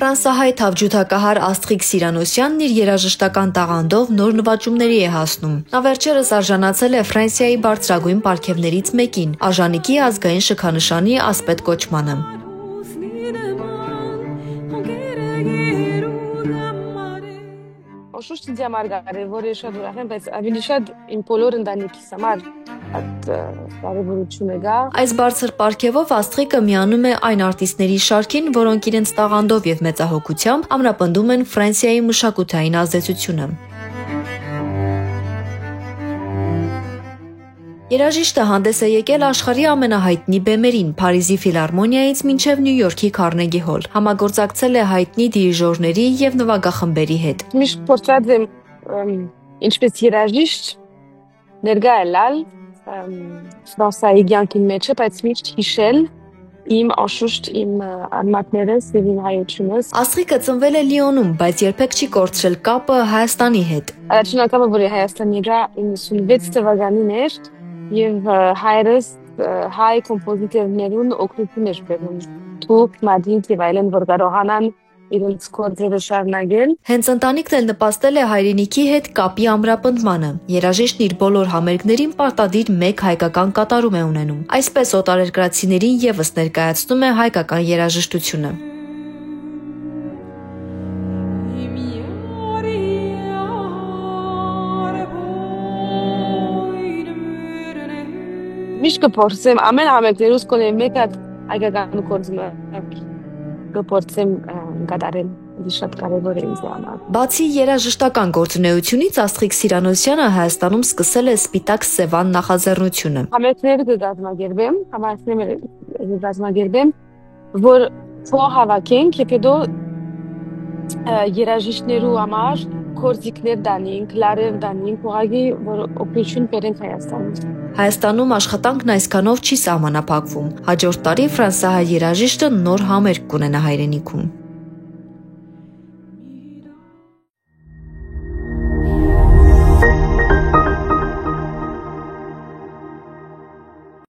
Ֆրանսահայ թավջութակահար Աստղիկ Սիրանոսյանն իր երաժշտական տաղանդով նոր նվաճումների է հասնում։ Նա վերջերս արժանացել է Ֆրանսիայի բարձրագույն պարգևներից մեկին՝ Արժանիքի ազգային շքանշանի ասպետ կոչմանը։ Անշուշտ ինձ համար կարևոր է շատ ուրախ եմ, բայց ավելի շատ իմ բոլոր ընտանիքիս համար այդ կարևորություն է գա։ Այս բարձր պարգևով Աստղիկը միանում է այն արտիստների շարքին, որոնք իրենց տաղանդով եւ մեծահոգությամբ ամրապնդում են Ֆրանսիայի մշակութային ազդեցությունը։ Երաժիշտը հանդես է եկել աշխարհի ամենահայտնի բեմերին՝ Փարիզի ֆիլհարմոնիայից մինչև Նյու Յորքի Քարնեգի հոլ։ Համագործակցել է հայտնի դիրիժորների եւ նվագախմբերի հետ։ Միշտ փորձած եմ ինչպես երաժիշտ ներկա ելալ Ֆրանսիայի կյանքի մեջ, բայց միշտ հիշել իմ անշուշտ իմ արմատներս եւ իմ հայությունս։ Աստղիկը ծնվել է Լիոնում, բայց երբեք չի կորցրել կապը Հայաստանի հետ։ Առաջին անգամը, որ Հայաստան եկա 96 թվականին էր, եւ հայրս հայ կոմպոզիտորներուն օգնություն էր բերում թուք, մադինք եւ այլն, որ կարողանան իրենց գործերը շարունակել։ Հենց ընտանիքն էլ նպաստել է հայրենիքի հետ կապի ամրապնդմանը։ Երաժիշտն իր բոլոր համերգներին պարտադիր մեկ հայկական կատարում է ունենում։ Այսպես օտարերկրացիներին եւս ներկայացնում է հայկական երաժշտությունը։ Միշտ կփորձեմ ամեն համերգներուս կոնե մեկ հատ հայկական գործը կփորձեմ կատարել։ Շատ կարևոր է ինձ համար։ Բացի երաժշտական գործունեությունից Աստղիկ Սիրանոսյանը Հայաստանում սկսել է Սպիտակ Սևան նախաձեռնությունը։ Համերգներ կգազմագերբեմ, որ փող հավաքենք եւ հետո երաժիշտներու համար գործիքներ դանենք, լարեր դանենք, ուղղակի որ օգնություն բերենք Հայաստանին։ Հայաստանում աշխատանքն այսքանով չի սահմանափակվում։ Հաջորդ տարի ֆրանսահայ երաժիշտը նոր համերգ կունենա հայրենիքում։